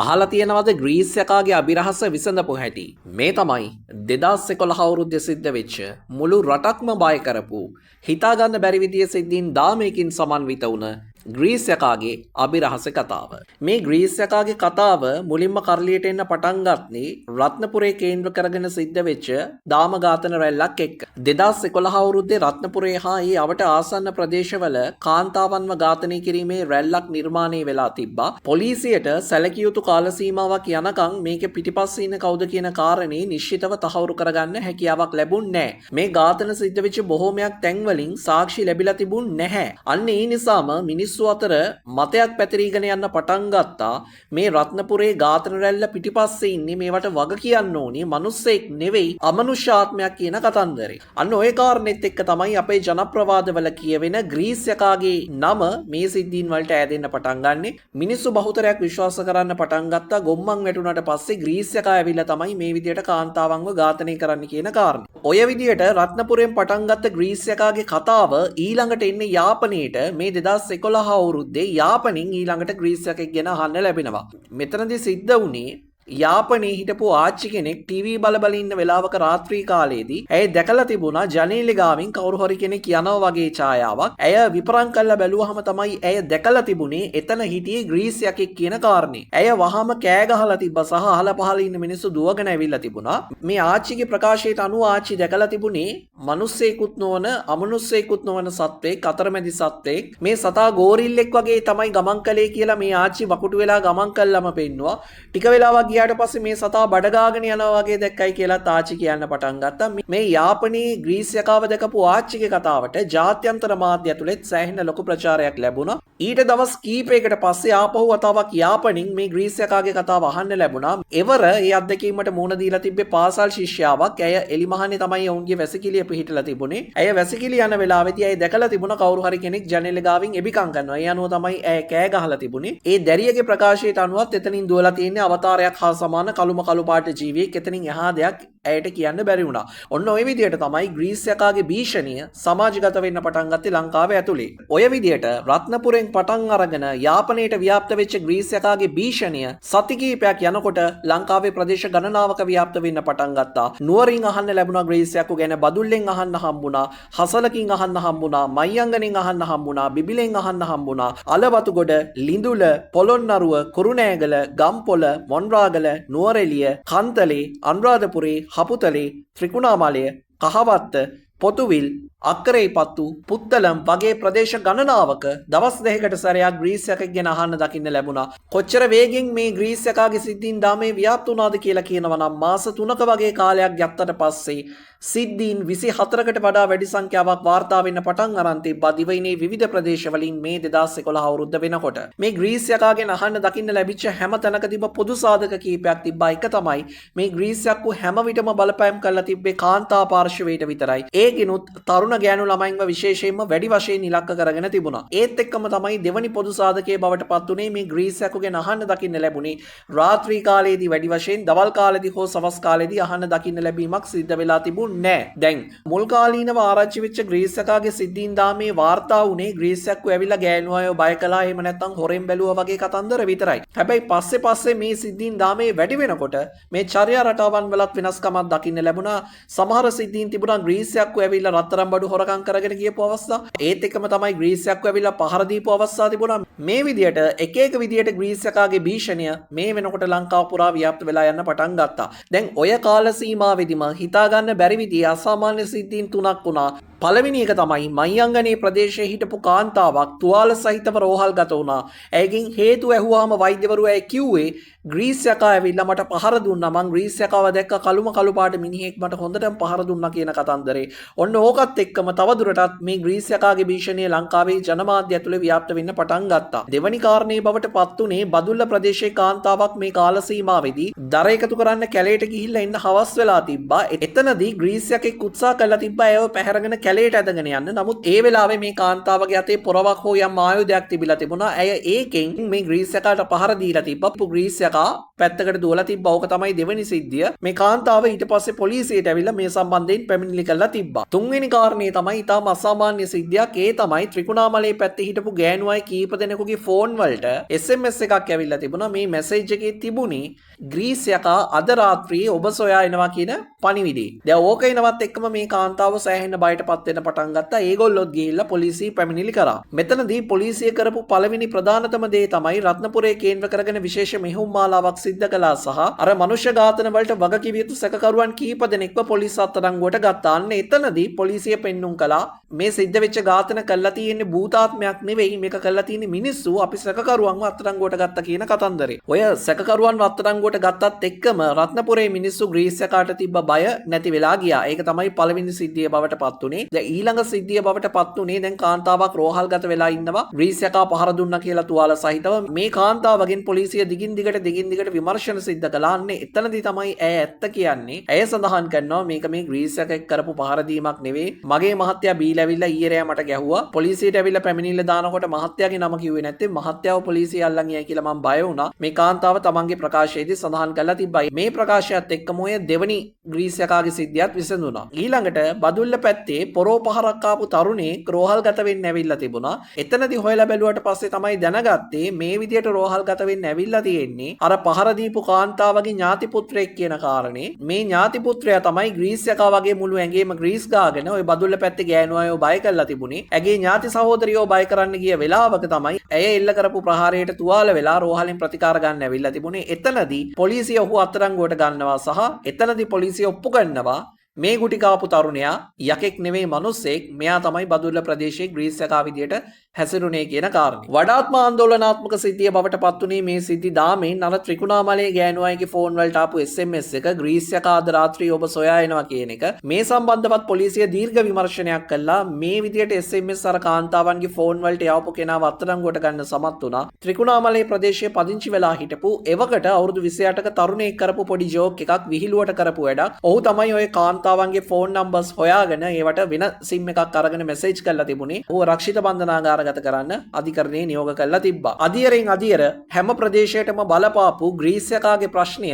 අහලා තියෙනවද ග්‍රීස් යකාගේ අභිරහස විසඳපු හැටි? මේ තමයි 2011 අවුරුද්දේ සිද්ධ වෙච්ච මුළු රටක්ම බය කරපු හිතාගන්න බැරි විදිය සිද්ධීන් 10කින් සමන්විත වුණ ග්‍රීස් යකාගේ අභිරහස කතාව. මේ ග්‍රීස් යකාගේ කතාව මුලින්ම කරලියට එන්න පටන් ගත්තේ රත්නපුරේ කේන්ද්‍ර කරගෙන සිද්ධ වෙච්ච දාම ඝාතන රැල්ලක් එක්ක. 2011 අවුරුද්දේ රත්නපුරේ හා ඒ අවට ආසන්න ප්‍රදේශවල කාන්තාවන්ව ඝාතනය කිරීමේ රැල්ලක් නිර්මාණය වෙලා තිබ්බා. පොලිසියට සැලකිය යුතු කාල සීමාවක් යනකම් මේකේ පිටිපස්සේ ඉන්න කවුද කියන කාරණේ නිශ්චිතව තහවුරු කරගන්න හැකියාවක් ලැබුණේ නැහැ. මේ ඝාතන සිද්ධ වෙච්ච බොහෝමයක් තැන්වලින් සාක්ෂි ලැබිලා තිබුණ නැහැ. අන්න ඒ නිසාම මිනිස්සු අතර මතයක් පැතිරීගෙන යන්න පටන් ගත්තා මේ රත්නපුරේ ඝාතන රැල්ල පිටිපස්සේ ඉන්නේ මේවට වග කියන්න ඕනේ මිනිස්සෙක් නෙවෙයි අමනුෂ්‍ය ආත්මයක් කියන කතන්දරේ. අන්න ওই කාරණෙත් එක්ක තමයි අපේ ජනප්‍රවාදවල කියවෙන ග්‍රීස් යකාගේ නම මේ සිද්ධීන් වලට ඈදෙන්න පටන් ගන්නෙ. මිනිස්සු බහුතරයක් විශ්වාස කරන්න පටන් ගත්තා ගොම්මන් වැටුණාට පස්සේ ග්‍රීස් යකා ඇවිල්ලා තමයි මේ විදියට කාන්තාවන්ව ඝාතනය කරන්න කියන කාරණේ. ඔය විදියට රත්නපුරෙන් පටන් ගත්ත ග්‍රීස් යකාගේ කතාව ඊළඟට එන්නේ යාපනයේට මේ 2011 අවුරුද්දේ යාපනින් ඊළඟට ග්‍රීස් එකක් ගැන අහන්න ලැබෙනවා. මෙතනදී සිද්ධ වුණේ යාපනයේ හිටපු ආච්චි කෙනෙක් ටීවී බල ඉන්න වෙලාවක රාත්‍රී කාලයේදී ඇය දැකලා තිබුණා ජනේලෙ ගාවින් කවුරු හරි කෙනෙක් යනවා වගේ ඡායාවක්. ඇය විපරම් කරලා බැලුවාම තමයි ඇය දැකලා තිබුණේ එතන හිටියේ ග්‍රීස් යකෙක් කියන කාරණේ. ඇය වහාම කෑ ගහලා තිබ්බා සහ අහල පහල ඉන්න මිනිස්සු දුවගෙන ඇවිල්ලා තිබුණා. මේ ආච්චිගේ ප්‍රකාශයට අනුව ආච්චි දැකලා තිබුණේ මිනිස්සෙකුත් නොවන අමනුස්සෙකුත් නොවන සත්වෙක් අතරමැදි සත්වෙක්. මේ සතා ගෝරිල්ලෙක් වගේ තමයි ගමන් කළේ කියලා මේ ආච්චි වකුටු වෙලා ගමන් කළාම පෙන්නවා. ටික වෙලාවක් ගියාට පස්සේ මේ සතා බඩගාගෙන යනවා වගේ දැක්කයි කියලා තාච්චි කියන්න පටන් ගත්තා. මේ යාපනයේ ග්‍රීස් යකාව දැකපු ආච්චිගේ කතාවට ජාත්‍යන්තර මාධ්‍ය ඇතුළෙත් සෑහෙන ලොකු ප්‍රචාරයක් ලැබුණා. ඊට දවස් කීපයකට පස්සේ ආපහු වතාවක් යාපනින් මේ ග්‍රීස් යකාගේ කතාව අහන්න ලැබුණා. එවර ඒ අත්දැකීමට මුහුණ දීලා තිබ්බේ පාසල් ශිෂ්‍යාවක්. ඇය එලිමහනේ තමයි ඔවුන්ගේ වැසිකිළිය පිහිටලා තිබුණේ. ඇය වැසිකිළිය යන වෙලාවෙදී ඇය දැකලා තිබුණා කවුරු හරි කෙනෙක් ජනෙල ගාවින් එබිකම් කරනවා. ඒ අනුව තමයි ඇය කෑ ගහලා තිබුණේ. ඒ දැරියගේ ප්‍රකාශයට අනුවත් එතනින් දුවලා තියෙන අවතාරයක් හා සමාන කළු පාට ජීවියෙක් එතනින් එහා දෙයක් ඇයට කියන්න බැරි වුණා. ඔන්න ඔය විදිහට තමයි ග්‍රීස් යකාගේ භීෂණිය සමාජගත වෙන්න පටන් ගත්තේ ලංකාවේ ඇතුලේ. ඔය විදිහට රත්නපුරෙන් පටන් අරගෙන යාපනයට ව්‍යාප්ත වෙච්ච ග්‍රීස් යකාගේ භීෂණිය සති කිහිපයක් යනකොට ලංකාවේ ප්‍රදේශ ගණනාවක ව්‍යාප්ත වෙන්න පටන් ගත්තා. නුවරින් අහන්න ලැබුණා ග්‍රීස් යකු ගැන, බදුල්ලෙන් අහන්න හම්බුණා, හසලකින් අහන්න හම්බුණා, මයියංගනෙන් අහන්න හම්බුණා, බිබිලෙන් අහන්න හම්බුණා, අලවතුගොඩ, ලිඳුල, පොළොන්නරුව, කුරුණෑගල, ගම්පොළ, මොන්රාගල, නුවරඑළිය, කන්තලේ, අනුරාධපුරේ, හපුතලේ, ත්‍රිකුණාමලය, කහවත්ත, පොතුවිල්, අක්කරේපත්තු, පුත්තලම් වගේ ප්‍රදේශ ගණනාවක දවස් දෙකකට සැරයක් ග්‍රීස් යකෙක් ගැන අහන්න දකින්න ලැබුණා. කොච්චර වේගෙන් මේ ග්‍රීස් යකාගේ සිද්ධීන් දාමේ ව්‍යාප්ත වුණාද කියලා කියනවා නම් මාස 3ක වගේ කාලයක් ගත්තට පස්සේ සිද්ධීන් 24කට වඩා වැඩි සංඛ්‍යාවක් වාර්තා වෙන්න පටන් අරන් තිබ්බා දිවයිනේ විවිධ ප්‍රදේශවලින් මේ 2011 අවුරුද්ද වෙනකොට. මේ ග්‍රීස් යකාගෙන් අහන්න දකින්න ලැබිච්ච හැම තැනක තිබ්බ පොදු සාධක කීපයක් තිබ්බා. එක තමයි මේ ග්‍රීස් යක්කු හැම විටම බලපෑම් කරලා තිබ්බේ කාන්තා පාර්ශවයට විතරයි. ඒකිනුත් තරුණ ගෑනු ළමයින්ව විශේෂයෙන්ම වැඩි වශයෙන් ඉලක්ක කරගෙන තිබුණා. ඒත් එක්කම තමයි දෙවනි පොදු සාධකයේ බවට පත් උනේ මේ ග්‍රීස් යක්කුගෙන් අහන්න දකින්න ලැබුණේ රාත්‍රී කාලයේදී වැඩි වශයෙන්, දවල් කාලෙදී හෝ සවස් කාලෙදී අහන්න දකින්න ලැබීමක් සිද්ධ වෙලා තිබුණේ නැහැ. දැන් මුල් කාලීනව ආරච්චි වෙච්ච ග්‍රීස් යකාගේ සිද්ධීන් දාමේ වාර්තා වුණේ ග්‍රීස් යක්කු ඇවිල්ලා ගෑනු අයව බය කළා එහෙම නැත්නම් හොරෙන් බැලුවා වගේ කතන්දර විතරයි. හැබැයි පස්සේ මේ සිද්ධීන් දාමේ වැඩි වෙනකොට මේ චර්යා රටාවන් වලත් වෙනස්කමක් දකින්න ලැබුණා. සමහර සිද්ධීන් තිබුණා ග්‍රීස් යක්කු ඇවිල්ලා රත්තරන් බඩු හොරකම් කරගෙන ගියපු අවස්ථා. ඒත් එක්කම තමයි ග්‍රීස් යක්කු ඇවිල්ලා පහර දීපු අවස්ථා තිබුණා. මේ විදියට එක විදියට ග්‍රීස් යකාගේ භීෂණය මේ වෙනකොට ලංකාව පුරා ව්‍යාප්ත වෙලා යන්න පටන් ගත්තා. දැන් ඔය කාල සීමාවෙදිම හිතා ගන්න බැරි විදිය අසාමාන්‍ය සිද්ධීන් 3ක් වුණා. පළවෙනි එක තමයි මයියංගනේ ප්‍රදේශයේ හිටපු කාන්තාවක් තුවාල සහිතව රෝහල්ගත වුණා. ඇයගෙන් හේතුව ඇහුවාම වෛද්‍යවරු ඇය කිව්වේ ග්‍රීස් යකා ඇවිල්ලා මට පහර දුන්නා. මං ග්‍රීස් යකාව දැක්ක කළු පාට මිනිහෙක් මට හොඳටම පහර දුන්නා කියන කතන්දරේ. ඔන්න ඕකත් එක්කම තවදුරටත් මේ ග්‍රීස් යකාගේ භීෂණිය ලංකාවේ ජනමාධ්‍ය ඇතුලේ ව්‍යාප්ත වෙන්න පටන් ගත්තා. දෙවනි කාරණේ බවට පත් උනේ බදුල්ල ප්‍රදේශයේ කාන්තාවක් මේ කාල සීමාවේදී දර එකතු කරන්න කැලේට ගිහිල්ලා ඉන්න හවස් වෙලා තිබ්බා. එතනදී ග්‍රීස් යකෙක් උත්සාහ කළා තිබ්බා ඇයව පැහැරගෙන කැලේට ඇදගෙන යන්න. නමුත් ඒ වෙලාවේ මේ කාන්තාවගේ අතේ පොරවක් හෝ යම් ආයුධයක් තිබිලා තිබුණා. ඇය ඒකෙන් මේ ග්‍රීස් යකාට පහර දීලා තිබ්බා. ග්‍රීස් යකා පැත්තකට දුවලා තිබ්බා. ඕක තමයි දෙවෙනි සිද්ධිය. මේ කාන්තාව ඊට පස්සේ පොලිසියට ඇවිල්ලා මේ සම්බන්ධයෙන් පැමිණිලි කළා තිබ්බා. තුන්වෙනි කාරණේ තමයි ඊටම අසාමාන්‍ය සිද්ධියක්. ඒ තමයි ත්‍රිකුණාමලයේ පැත්තේ හිටපු ගෑනු අය කීප දෙනෙකුගේ ෆෝන් වලට SMS එකක් ඇවිල්ලා තිබුණා. මේ මැසේජ් එකේ තිබුණේ ග්‍රීස් යකා අද රාත්‍රියේ ඔබ සොයා එනවා කියන පණිවිඩය. දැන් ඕක එනවත් එක්කම මේ කාන්තාව සෑහෙන බයටපත් වෙන්න පටන් ගත්තා. ඒගොල්ලොත් ගිහිල්ලා පොලිසිය පැමිණිලි කරා. මෙතනදී පොලිසිය කරපු පළවෙනි ප්‍රධානතම දේ තමයි රත්නපුරේ කේන්ද්‍ර කරගෙන විශේෂ මෙහෙයුම් මාලාවක් සිද්ධ කළා සහ අර මනුෂ්‍ය ඝාතන වලට වගකිව යුතු සැකකරුවන් කීප දෙනෙක්ව පොලිස් අත්අඩංගුවට ගත්තා. අන්න එතනදී පොලිසිය පෙන්눔 කළා මේ සිද්ධ වෙච්ච ඝාතන කළා තියෙන්නේ භූතාත්මයක් නෙවෙයි, මේක කළා තියෙන්නේ මිනිස්සු අපි සැකකරුවන්ව අත්අඩංගුවට ගත්තා කියන කතන්දරේ. ඔය සැකකරුවන්ව අත්අඩංගුවට ගත්තත් එක්කම රත්නපුරේ මිනිස්සු ග්‍රීස් යකාට තිබ්බ බය නැති වෙලා ගියා. ඒක තමයි පළවෙනි සිද්ධිය බවට පත් උනේ. දැන් ඊළඟ සිද්ධිය බවට පත් උනේ දැන් කාන්තාවක් රෝහල්ගත වෙලා ඉන්නවා. ග්‍රීස් යකා පහර දුන්නා කියලා තුවාල සහිතව මේ කාන්තාවගෙන් පොලිසිය දිගින් දිගට විමර්ශන සිද්ධ කළා. අන්න එතනදී තමයි ඇය ඇත්ත කියන්නේ. ඇය සඳහන් කරනවා මේක මේ ග්‍රීස් යකෙක් කරපු පහර දීමක් නෙවෙයි. මගේ මහත්තයා බීලා ඇවිල්ලා ඊයේ රෑ මට ගැහුවා. පොලිසියට ඇවිල්ලා පැමිණිල්ල දානකොට මහත්තයාගේ නම කිව්වේ නැත්තේ මහත්තයාව පොලිසිය අල්ලන් ගියයි කියලා මම බය වුණා. මේ කාන්තාව තමන්ගේ ප්‍රකාශයේදී සඳහන් කළා තිබ්බයි. මේ ප්‍රකාශයත් එක්කම ඔය දෙවනි ග්‍රීස් යකාගේ සිද්ධියත් විසඳුණා. ඊළඟට බදුල්ල පැත්තේ පොරෝ පහරක් ආපු තරුණෙක් රෝහල්ගත වෙන්න ඇවිල්ලා තිබුණා. එතනදී හොයලා බැලුවට පස්සේ තමයි දැනගත්තේ මේ විදියට රෝහල්ගත වෙන්න ඇවිල්ලා තියෙන්නේ අර පහර දීපු කාන්තාවගේ ඥාති පුත්‍රයෙක් කියන කාරණේ. මේ ඥාති පුත්‍රයා තමයි ග්‍රීස් යකා වගේ මුළු ඇඟේම ග්‍රීස් ගාගෙන ඔය බදුල්ල පැත්තේ ගෑනු අයව බය කරලා තිබුණේ. ඇගේ ඥාති සහෝදරියෝ බය කරන්න ගිය වෙලාවක තමයි ඇය එල්ල කරපු ප්‍රහාරයට තුවාල වෙලා රෝහලෙන් ප්‍රතිකාර ගන්න ඇවිල්ලා තිබුණේ. එතනදී පොලිසිය ඔහු අත්අඩංගුවට ගන්නවා සහ එතනදී පොලිසිය ඔප්පු කරනවා මේ ගුටි කාපු තරුණයා යකෙක් නෙවෙයි මිනිස්සෙක්. මෙයා තමයි බදුල්ල ප්‍රදේශයේ ග්‍රීස් යකා විදියට හැසිරුණේ කියන කාරණේ. වඩාත්ම ආందోලනාත්මක සිද්ධිය බවට පත් වුණේ මේ සිද්ධි දාමෙන් අර ත්‍රිකුණාමලයේ ගෑනු අයගේ ෆෝන් වලට ආපු SMS එක ග්‍රීස් යකා අද රාත්‍රියේ ඔබ සොයා එනවා කියන එක. මේ සම්බන්ධවත් පොලිසිය දීර්ඝ විමර්ශනයක් කළා. මේ විදියට SMS අර කාන්තාවන්ගේ ෆෝන් වලට යවපු කෙනාව අත්අඩංගුවට ගන්න සමත් වුණා. ත්‍රිකුණාමලයේ ප්‍රදේශයේ පදිංචි වෙලා හිටපු එවකට අවුරුදු 28ක තරුණයෙක් කරපු පොඩි ජෝක් එකක් විහිළුවට කරපු වැඩක්. ඔහු තමයි ඔය කාන්තාවන්ගේ ෆෝන් නම්බර්ස් හොයාගෙන ඒවට වෙන සිම් එකක් අරගෙන මැසේජ් කරලා තිබුණේ. ඌ රක්ෂිත බන්ධනාගාරගත කරන්න අධිකරණයේ නියෝග කරලා තිබ්බා. අධියරෙන් අධියර හැම ප්‍රදේශයකටම බලපාපු ග්‍රීස් යකාගේ ප්‍රශ්නය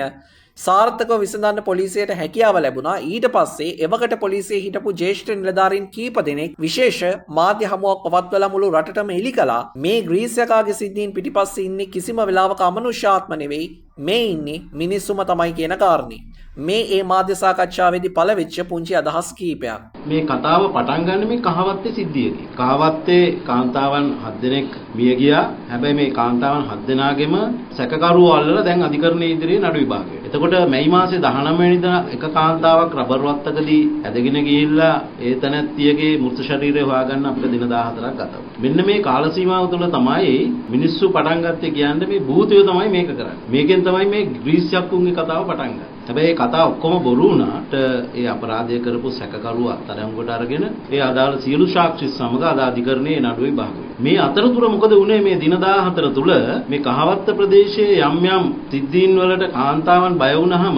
සාර්ථකව විසඳන්න පොලිසියට හැකියාව ලැබුණා. ඊට පස්සේ එවකට පොලිසියේ හිටපු ජ්‍යෙෂ්ඨ නිලධාරීන් කීප දෙනෙක් විශේෂ මාධ්‍ය හමුවක් පවත්වලා මුළු රටටම එලි කළා. මේ ග්‍රීස් යකාගේ සිද්ධීන් පිටිපස්සේ ඉන්නේ කිසිම වෙලාවක අමනුෂ්‍යාත්ම නෙවෙයි, මේ ඉන්නේ මිනිස්සුම තමයි කියන කාරණේ. මේ ඒ මාධ්‍ය සාකච්ඡාවේදී පළවෙච්ච පුංචි අදහස් කීපයක්. මේ කතාව පටන් ගන්න මේ කහවත්තේ සිද්ධියදී. කහවත්තේ කාන්තාවන් 7 දෙනෙක් මිය ගියා. හැබැයි මේ කාන්තාවන් 7 දෙනාගෙම සැකකරුවෝ අල්ලලා දැන් අධිකරණයේ ඉදිරියේ නඩු විභාගය. එතකොට මැයි මාසේ 19 වෙනිදා එක කාන්තාවක් රබර් වත්තකදී ඇදගෙන ගිහිල්ලා ඒ තැනැත්තියගේ මෘත ශරීරය හොයාගන්න අපිට දින 14ක් ගත වුණා. මෙන්න මේ කාල සීමාව තුළ තමයි මිනිස්සු පටන් ගත්තේ කියන්නේ මේ භූතයෝ තමයි මේක කරන්නේ. මේකෙන් තමයි මේ ග්‍රීස් යක්කුන්ගේ කතාව පටන් ගන්නේ. හැබැයි කතාව ඔක්කොම බොරු වුණාට ඒ අපරාධය කරපු සැකකරුවා අත්අඩංගුවට අරගෙන ඒ අදාළ සියලු සාක්ෂි සමග අද අධිකරණයේ නඩුවේ විභාග වෙනවා. මේ අතරතුර මොකද වුනේ මේ දින 14 තුල මේ කහවත්ත ප්‍රදේශයේ යම් යම් සිද්ධීන් වලට කාන්තාවන් බය වුණාම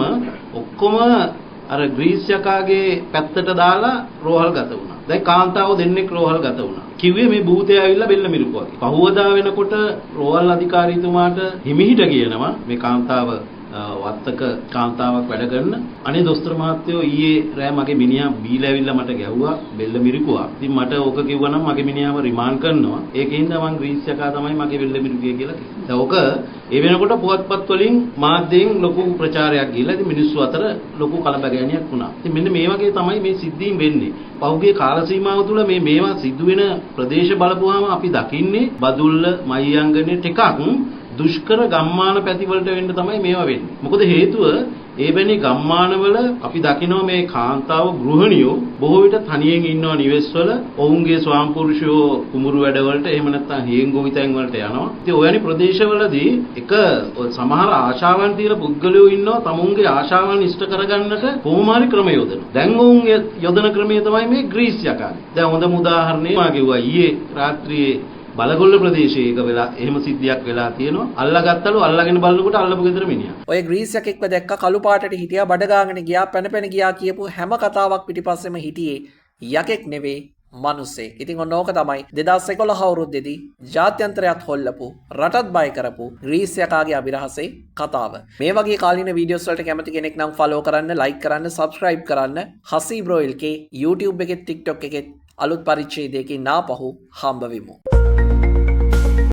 ඔක්කොම අර ග්‍රීස් යකාගේ පැත්තට දාලා රෝහල්ගත වුණා. දැන් කාන්තාවෝ දෙන්නෙක් රෝහල්ගත වුණා. කිව්වේ මේ භූතය ඇවිල්ලා බෙල්ල මිරිකුවා. පහුවදා වෙනකොට රෝහල් අධිකාරීතුමාට හිමිහිට කියනවා මේ කාන්තාව වත්තක කාන්තාවක් වැඩ කරන අනේ දොස්තර මහත්තයෝ ඊයේ රෑ මගේ මිනිහා බීලා ඇවිල්ලා මට ගැහුවා බෙල්ල මිරිකුවා. ඉතින් මට ඕක කිව්වනම් මගේ මිනිහාව රිමාන්ඩ් කරනවා. ඒකෙන්ද මං ග්‍රීස් යකා තමයි මගේ බෙල්ල මිරිකුවේ කියලා කිව්වා. දැන් ඕක ඒ වෙනකොට පුවත්පත් වලින් මාධ්‍යයෙන් ලොකු ප්‍රචාරයක් ගිහිල්ලා ඉතින් මිනිස්සු අතර ලොකු කලබගෑනියක් වුණා. ඉතින් මෙන්න මේ වගේ තමයි මේ සිද්ධීන් වෙන්නේ. පහුගිය කාල සීමාව තුළ මේවා සිදුවෙන ප්‍රදේශ බලපුවාම අපි දකින්නේ බදුල්ල මහියංගනේ ටිකක් දුෂ්කර ගම්මාන පැති වලට වෙන්න තමයි මේවා වෙන්නේ. මොකද හේතුව ඒ වෙන්නේ ගම්මානවල අපි දකිනවා මේ කාන්තාව ගෘහණියෝ බොහෝ විට තනියෙන් ඉන්නවා නිවෙස්වල. ඔවුන්ගේ ස්වාම්පුරුෂයෝ කුඹුරු වැඩවලට එහෙම නැත්නම් හේංගොවිතැන් වලට යනවා. ඉතින් ඔයනි ප්‍රදේශවලදී එක සමහර ආශාවන් තියෙන පුද්ගලයෝ ඉන්නවා තමුන්ගේ ආශාවන් ඉෂ්ට කරගන්නට කොහොම හරි ක්‍රම යොදනවා. දැන් ඔවුන් යොදන ක්‍රමය තමයි මේ ග්‍රීස් යකා. දැන් හොඳම උදාහරණේ මා කිව්වා ඊයේ රාත්‍රියේ බලගොල්ල ප්‍රදේශයේ එක වෙලා එහෙම සිද්ධියක් වෙලා තියෙනවා. අල්ලගත්තලු අල්ලගෙන බලනකොට අල්ලපු ගෙදර මිනිහා. ඔය ග්‍රීස් යකෙක්ව දැක්ක කළු පාටට හිටියා බඩ ගාගෙන ගියා පැන පැන ගියා කියපු හැම කතාවක් පිටිපස්සෙම හිටියේ යකෙක් නෙවෙයි මනුස්සේ. ඉතින් ඔන්න ඕක තමයි 2011 අවුරුද්දේදී ජාත්‍යන්තරයත් හොල්ලපු රටත් බය කරපු ග්‍රීස් යකාගේ අභිරහසේ කතාව. මේ වගේ කාලින වීඩියෝස් වලට කැමති කෙනෙක් නම් ෆලෝ කරන්න, ලයික් කරන්න, සබ්ස්ක්‍රයිබ් කරන්න. හසී බ්‍රෝයිල්ගේ YouTube එකෙත් TikTok එකෙත් අලුත් පරිච්ඡේදයකින් නාපහු හම්බ වෙමු.